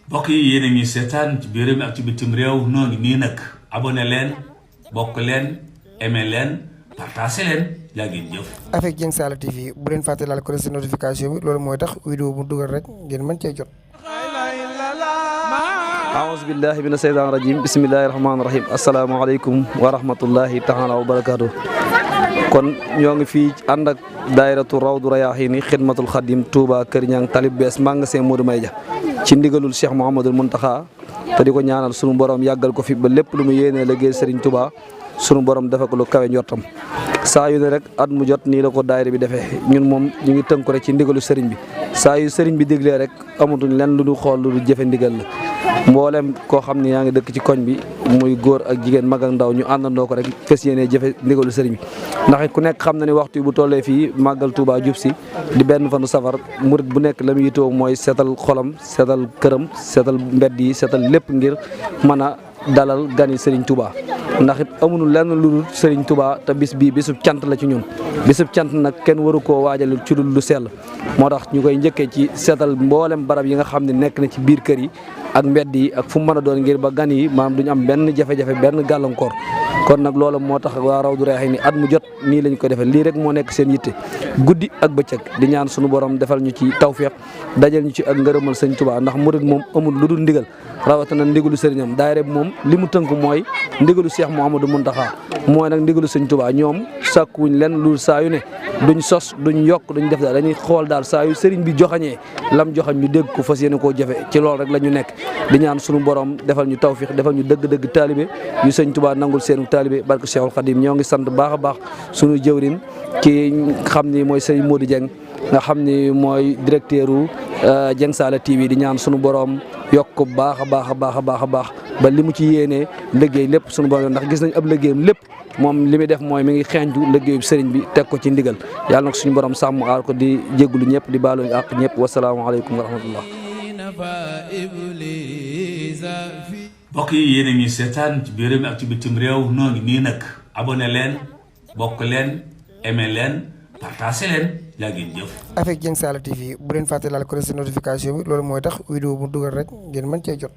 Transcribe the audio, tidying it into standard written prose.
mbokk yi yéen a ngi seetaan ci biir réew mi ak ci bitim réew noo ngi nii nag abonné leen bokk leen aimé leen partagé leen yaa ngeen jëf. avec Dieng Saala TV bu leen fàtte laal ko ci notification bi loolu mooy tax vidéo bu dugal rek ngeen mën cee jot. aouzu billahi mina seytaan rajim bismillahi rahmaani rahim asalaamaaleykum wa rahmatullahi taala wa barakaatu. kon ñoo ngi fii ànd ak daayiratu rawdu rayaahiini xidmatul xadim Touba Kër Ñang talib bees magasin Modou Maydia ci ndigalul Cheikh Mouhamadul Mountakha te di ko ñaanal sunu borom yàggal ko fi ba lépp lu mu yéenee liggéey Serigne Touba sunu borom defe ko lu kawe njortam. saa yu ne rek at mu jot nii la ko daayira bi defee ñun moom ñu ngi tënku rek ci ndigalu Serigne bi saa yu Serigne bi diglee rek amatuñ lenn lu du xool lu du jëfe ndigal la. mboolem koo xam ne yaa ngi dëkk ci koñ bi muy góor ak jigéen mag ak ndaw ñu àndandoo ko rek fas yéene jëfe ndigalu sëriñ bi ndax ku nekk xam na ni waxtu bu tollee fii màggal Touba jub si di benn fanu safar murit bu nekk la mu yitoo mooy seetal xolam seetal këram seetal mbedd yi seetal lépp ngir mën a dalal gani Serigne Touba ndax it amuñu lenn lu dul Serigne Touba te bis bii bisub cant la ci ñun bisub cant nag kenn waru koo waajal ci lu sell moo tax ñu koy njëkkee ci seetal mboolem barab yi nga xam ne nekk na ci biir kër yi ak mbedd yi ak fu mu mën a doon ngir ba gan yi maanaam duñu am benn jafe-jafe benn gàllankoor kon nag loolu moo tax waa Rawdu Rayaahiin at mu jot nii lañ ko defee lii rek moo nekk seen yitte guddi ak bëccëg di ñaan sunu borom defal ñu ci tawféex dajal ñu ci ak ngërëmal sëñ Touba ndax murid moom amul lu dul ndigal rawatina ndigalu sëriñam daayira bi moom li mu tënk mooy ndigalu Cheikh Mouhamadou Mountakha mooy nag ndigalu sëñ Touba ñoom sàkkuwuñ leen lu saa yu ne duñ sos duñ yokk duñ def daal dañuy xool daal saa yu sëriñ bi joxañee lam joxañ ñu dégg ko fas yéene koo jëfe ci loolu rek la ñu nekk di ñaan sunu borom defal ñu tawfiix defal ñu dëgg-dëgg taalibe yu sëñ Touba nangul seenu taalibe barke Cheikhul Khadim ñoo ngi sant baax a baax sunu jëwrin ki xam ni mooy sëñ Modou Dieng nga xam ni mooy directeur u Dieng Saala TV di ñaan sunu borom yokk ko baax a baax a baax a baax a baax ba li mu ci yéenee liggéey lépp sunu borom ndax gis nañ ab liggéeyam lépp moom li muy def mooy mi ngi xeeñtu liggéeyu sëriñ bi teg ko ci ndigal yàlla nag suñu borom sàmm aar ko di jéggulu ñëpp di baalu àq ñëpp wasalaamaaleykum wa rahmatullah. mbokk yi yéen a ngi seetaan ci biir réew mi ak ci bitim réew noo ngi nii nag abonné leen bokk leen aimé leen partagé leen yaa ngeen jëf. avec Dieng Saala TV bu leen fàtte laal ko ci notification bi loolu mooy tax vidéo bu dugal rek ngeen mën cee jot.